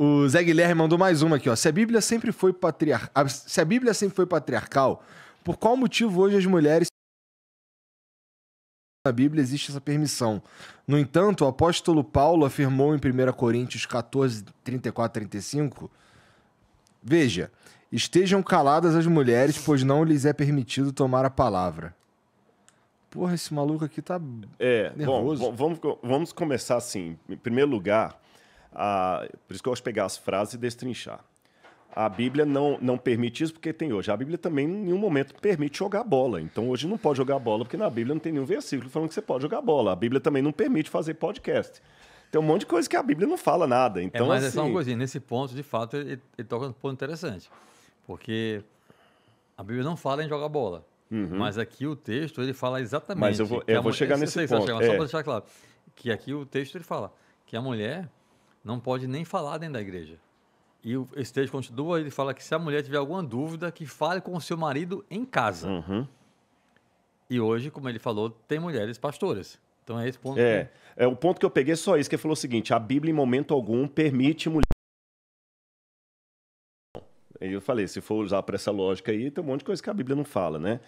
O Zé Guilherme mandou mais uma aqui, ó. Se a Bíblia sempre foi patriarcal, por qual motivo hoje as mulheres na Bíblia existe essa permissão? No entanto, o apóstolo Paulo afirmou em 1 Coríntios 14, 34, 35, veja, estejam caladas as mulheres, pois não lhes é permitido tomar a palavra. Porra, esse maluco aqui tá nervoso. Bom, vamos começar assim. Em primeiro lugar, por isso que eu gosto de pegar as frases e destrinchar. A Bíblia não permite isso porque tem hoje. A Bíblia também em nenhum momento permite jogar bola. Então hoje não pode jogar bola porque na Bíblia não tem nenhum versículo falando que você pode jogar bola. A Bíblia também não permite fazer podcast. Tem um monte de coisa que a Bíblia não fala nada. Então, mas assim, é só uma coisinha. Nesse ponto, de fato, ele toca um ponto interessante. Porque a Bíblia não fala em jogar bola. Mas aqui o texto, ele fala exatamente... Mas eu vou chegar nesse ponto. Só para deixar claro. Que aqui o texto, ele fala que a mulher não pode nem falar dentro da igreja. E esse texto continua, ele fala que se a mulher tiver alguma dúvida, que fale com o seu marido em casa. E hoje, como ele falou, tem mulheres pastoras. Então é esse ponto. O ponto que eu peguei é só isso, que ele falou o seguinte, a Bíblia em momento algum permite mulher... Aí eu falei, se for usar para essa lógica aí, tem um monte de coisa que a Bíblia não fala, né?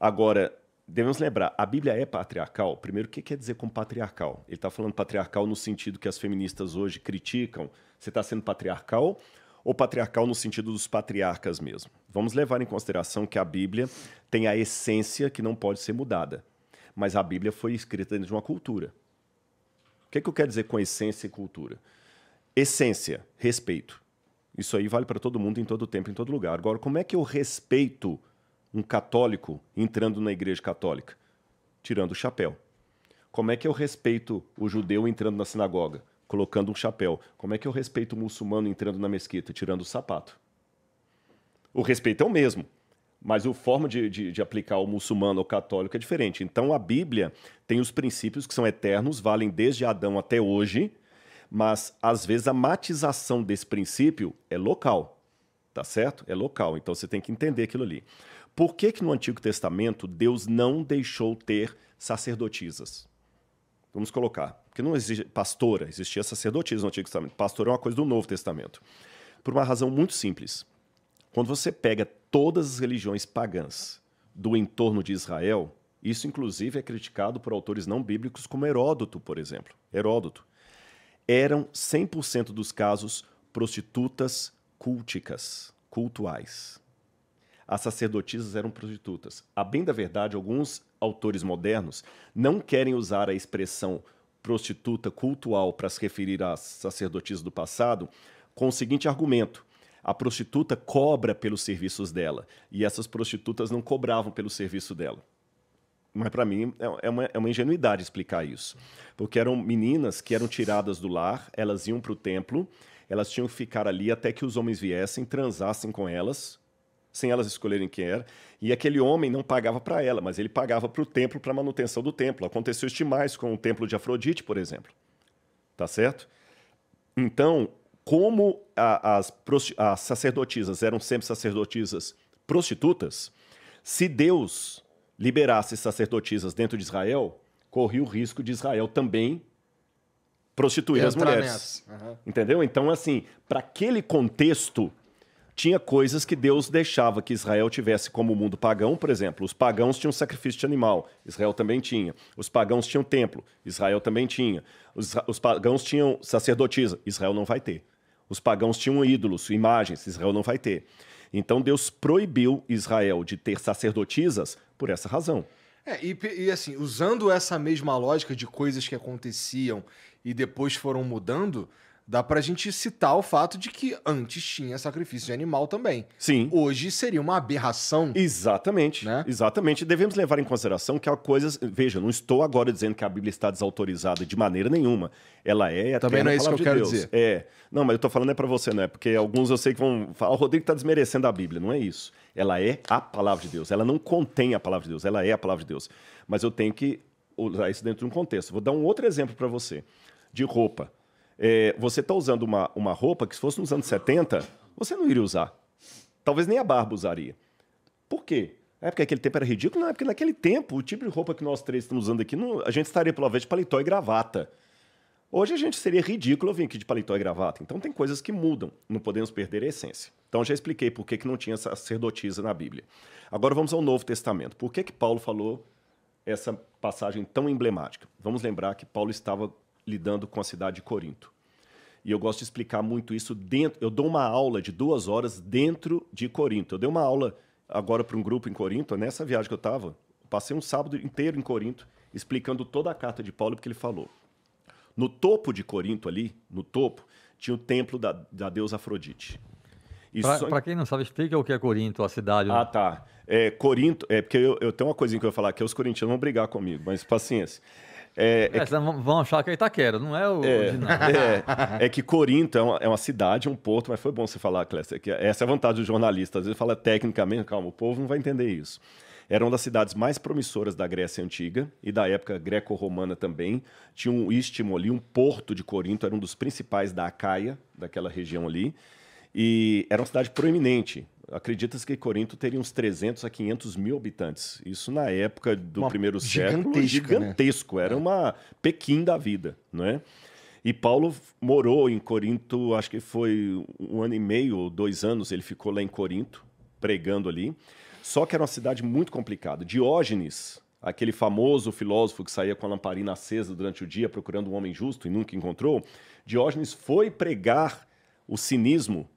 Agora, devemos lembrar, a Bíblia é patriarcal? Primeiro, o que quer dizer como patriarcal? Ele está falando patriarcal no sentido que as feministas hoje criticam. Você está sendo patriarcal ou patriarcal no sentido dos patriarcas mesmo? Vamos levar em consideração que a Bíblia tem a essência que não pode ser mudada. Mas a Bíblia foi escrita dentro de uma cultura. O que eu quero dizer com essência e cultura? Essência, respeito. Isso aí vale para todo mundo, em todo tempo, em todo lugar. Agora, como é que eu respeito um católico entrando na igreja católica? Tirando o chapéu. Como é que eu respeito o judeu entrando na sinagoga? Colocando um chapéu. Como é que eu respeito o muçulmano entrando na mesquita? Tirando o sapato. O respeito é o mesmo, mas a forma de aplicar o muçulmano ao católico é diferente. Então, a Bíblia tem os princípios que são eternos, valem desde Adão até hoje, mas, às vezes, a matização desse princípio é local, tá certo? É local, então você tem que entender aquilo ali. Por que no Antigo Testamento Deus não deixou ter sacerdotisas? Vamos colocar, porque não existe pastora, existia sacerdotisa no Antigo Testamento. Pastor é uma coisa do Novo Testamento. Por uma razão muito simples. Quando você pega todas as religiões pagãs do entorno de Israel, isso inclusive é criticado por autores não bíblicos como Heródoto, por exemplo. Heródoto. Eram 100% dos casos prostitutas culticas, cultuais. As sacerdotisas eram prostitutas. A bem da verdade, alguns autores modernos não querem usar a expressão prostituta cultual para se referir às sacerdotisas do passado com o seguinte argumento. A prostituta cobra pelos serviços dela e essas prostitutas não cobravam pelo serviço dela. Mas, para mim, é uma ingenuidade explicar isso. Porque eram meninas que eram tiradas do lar, elas iam para o templo, elas tinham que ficar ali até que os homens viessem, transassem com elas, sem elas escolherem quem era, e aquele homem não pagava para ela, mas ele pagava para o templo, para a manutenção do templo. Aconteceu isso demais com o templo de Afrodite, por exemplo. Tá certo? Então, como as sacerdotisas eram sempre sacerdotisas prostitutas, se Deus liberasse sacerdotisas dentro de Israel, corria o risco de Israel também prostituir as mulheres. Entendeu? Então, assim, para aquele contexto, tinha coisas que Deus deixava que Israel tivesse como o mundo pagão, por exemplo. Os pagãos tinham sacrifício de animal, Israel também tinha. Os pagãos tinham templo, Israel também tinha. Os pagãos tinham sacerdotisa, Israel não vai ter. Os pagãos tinham ídolos, imagens, Israel não vai ter. Então Deus proibiu Israel de ter sacerdotisas por essa razão. E assim, usando essa mesma lógica de coisas que aconteciam e depois foram mudando, dá pra gente citar o fato de que antes tinha sacrifício de animal também. Sim. Hoje seria uma aberração. Exatamente, né? Exatamente. Devemos levar em consideração que há coisas... Veja, não estou agora dizendo que a Bíblia está desautorizada de maneira nenhuma. Ela é também não é isso que eu quero dizer. Não, mas eu estou falando para você, não é? Porque alguns eu sei que vão falar, o Rodrigo está desmerecendo a Bíblia. Não é isso. Ela é a palavra de Deus. Ela não contém a palavra de Deus. Ela é a palavra de Deus. Mas eu tenho que usar isso dentro de um contexto. Vou dar um outro exemplo para você. De roupa. Você está usando uma roupa que, se fosse nos anos 70, você não iria usar. Talvez nem a barba usaria. Por quê? É porque aquele tempo era ridículo? Não, é porque naquele tempo, o tipo de roupa que nós três estamos usando aqui, a gente estaria pelo vez de paletó e gravata. Hoje a gente seria ridículo eu vir aqui de paletó e gravata. Então tem coisas que mudam, não podemos perder a essência. Então já expliquei por que não tinha sacerdotisa na Bíblia. Agora vamos ao Novo Testamento. Por que Paulo falou essa passagem tão emblemática? Vamos lembrar que Paulo estava lidando com a cidade de Corinto. E eu gosto de explicar muito isso dentro. Eu dou uma aula de 2 horas dentro de Corinto. Eu dei uma aula agora para um grupo em Corinto, nessa viagem que eu estava. Passei um sábado inteiro em Corinto, explicando toda a carta de Paulo, porque ele falou. No topo de Corinto ali, no topo, tinha o templo da deusa Afrodite. Para quem não sabe, explica o que é Corinto, a cidade. Ah, tá. Corinto, porque eu tenho uma coisinha que eu vou falar, que os corintianos vão brigar comigo, mas paciência. Vão achar que é Itaquera, não é o original. É que Corinto é uma cidade, um porto, mas foi bom você falar, Clécio, que essa é a vantagem do jornalista. Às vezes fala tecnicamente, calma, o povo não vai entender isso. Era uma das cidades mais promissoras da Grécia Antiga e da época greco-romana também. Tinha um istmo ali, um porto de Corinto, era um dos principais da Acaia, daquela região ali. E era uma cidade proeminente. Acredita-se que Corinto teria uns 300 a 500 mil habitantes. Isso na época do primeiro século, gigantesco. Né? Era uma Pequim da vida, não é? E Paulo morou em Corinto, acho que foi 1 ano e meio ou 2 anos, ele ficou lá em Corinto, pregando ali. Só que era uma cidade muito complicada. Diógenes, aquele famoso filósofo que saía com a lamparina acesa durante o dia procurando um homem justo e nunca encontrou, Diógenes foi pregar o cinismo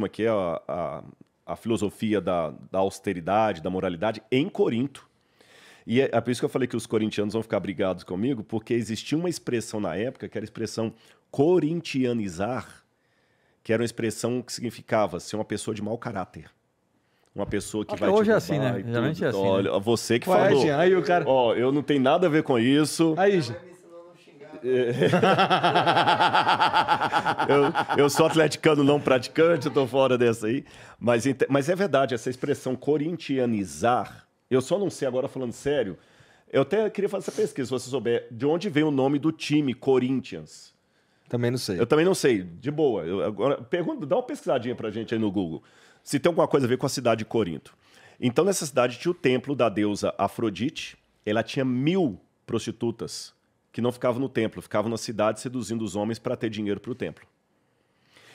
aqui é a filosofia da austeridade, da moralidade, em Corinto. E é por isso que eu falei que os corintianos vão ficar brigados comigo, porque existia uma expressão na época, que era a expressão corintianizar, que era uma expressão que significava ser uma pessoa de mau caráter. Uma pessoa que vai hoje te é assim, né? Geralmente é assim. Olha, né? Você que falou. Jean, aí o cara... Ó, eu não tenho nada a ver com isso. Aí, Jean. Eu sou atleticano não praticante, eu tô fora dessa aí. Mas é verdade, essa expressão corintianizar, eu só não sei agora falando sério, eu até queria fazer essa pesquisa, se você souber, de onde vem o nome do time Corinthians. Também não sei. Eu também não sei, de boa. Agora, dá uma pesquisadinha pra gente aí no Google, se tem alguma coisa a ver com a cidade de Corinto. Então, nessa cidade tinha o templo da deusa Afrodite, ela tinha 1000 prostitutas, que não ficavam no templo, ficavam na cidade seduzindo os homens para ter dinheiro para o templo.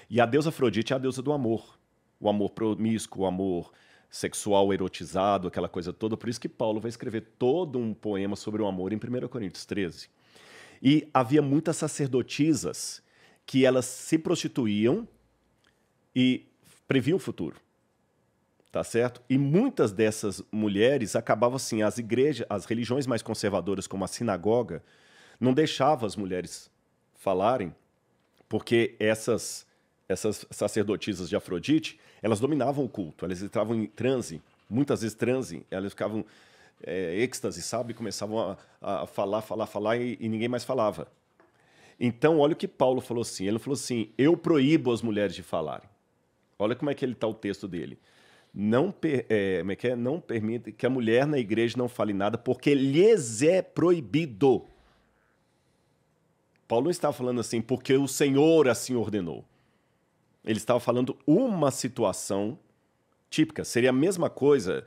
E a deusa Afrodite é a deusa do amor. O amor promíscuo, o amor sexual erotizado, aquela coisa toda. Por isso que Paulo vai escrever todo um poema sobre o amor em 1 Coríntios 13. E havia muitas sacerdotisas que elas se prostituíam e previam o futuro. Tá certo? E muitas dessas mulheres acabavam assim, as religiões mais conservadoras, como a sinagoga, não deixava as mulheres falarem, porque essas sacerdotisas de Afrodite, elas dominavam o culto, elas entravam em transe, muitas vezes transe, elas ficavam êxtase, sabe? Começavam a falar e ninguém mais falava. Então, olha o que Paulo falou assim, ele falou assim, eu proíbo as mulheres de falarem. Olha como é que ele está o texto dele. Não permite que a mulher na igreja não fale nada, porque lhes é proibido. Paulo não estava falando assim, porque o Senhor assim ordenou. Ele estava falando uma situação típica. Seria a mesma coisa,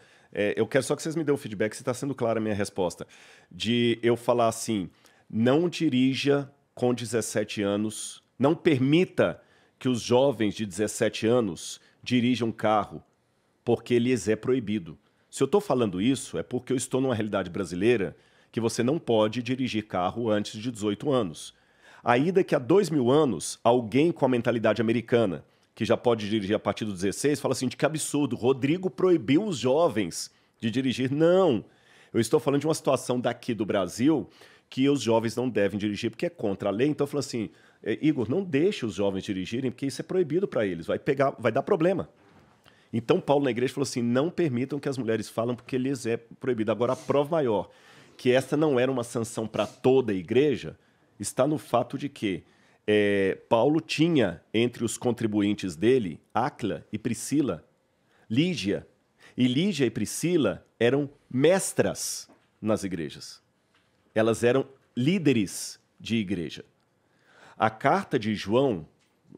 eu quero só que vocês me dêem um feedback, se está sendo clara a minha resposta, de eu falar assim, não dirija com 17 anos, não permita que os jovens de 17 anos dirijam carro, porque lhes é proibido. Se eu estou falando isso, é porque eu estou numa realidade brasileira que você não pode dirigir carro antes de 18 anos. Aí, daqui a 2000 anos, alguém com a mentalidade americana, que já pode dirigir a partir dos 16, fala assim, que absurdo, Rodrigo proibiu os jovens de dirigir. Não, eu estou falando de uma situação daqui do Brasil que os jovens não devem dirigir porque é contra a lei. Então, eu falo assim, Igor, não deixe os jovens dirigirem porque isso é proibido para eles, vai dar problema. Então, Paulo na igreja falou assim, não permitam que as mulheres falem porque lhes é proibido. Agora, a prova maior, que essa não era uma sanção para toda a igreja, está no fato de que Paulo tinha entre os contribuintes dele Áquila e Priscila, Lígia. E Lígia e Priscila eram mestras nas igrejas. Elas eram líderes de igreja. A carta de João,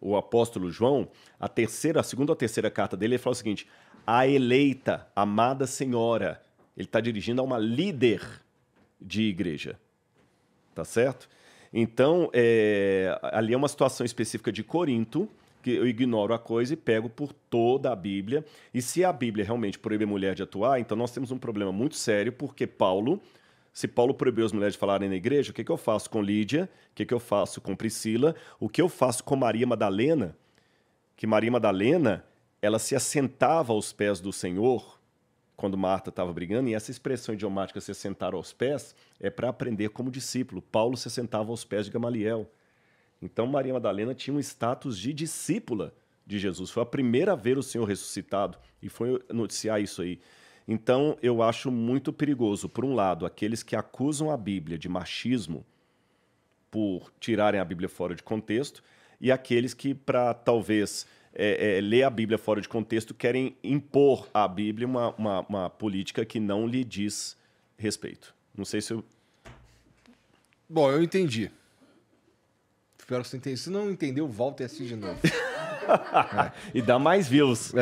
o apóstolo João, a segunda ou terceira carta dele, ele fala o seguinte, a eleita, amada senhora, ele está dirigindo a uma líder de igreja. Tá certo? Então, ali é uma situação específica de Corinto, que eu ignoro a coisa e pego por toda a Bíblia. E se a Bíblia realmente proíbe a mulher de atuar, então nós temos um problema muito sério, porque se Paulo proibiu as mulheres de falarem na igreja, o que eu faço com Lídia? O que eu faço com Priscila? O que eu faço com Maria Madalena? Que Maria Madalena, ela se assentava aos pés do Senhor quando Marta estava brigando, e essa expressão idiomática, se assentar aos pés, é para aprender como discípulo. Paulo se assentava aos pés de Gamaliel. Então, Maria Madalena tinha um status de discípula de Jesus. Foi a primeira a ver o Senhor ressuscitado, e foi noticiar isso aí. Então, eu acho muito perigoso, por um lado, aqueles que acusam a Bíblia de machismo por tirarem a Bíblia fora de contexto, e aqueles que, para talvez ler a Bíblia fora de contexto, querem impor à Bíblia uma política que não lhe diz respeito. Não sei se eu... Bom, eu entendi. Espero que você entenda. Se não entendeu, volta e assiste de novo. E dá mais views.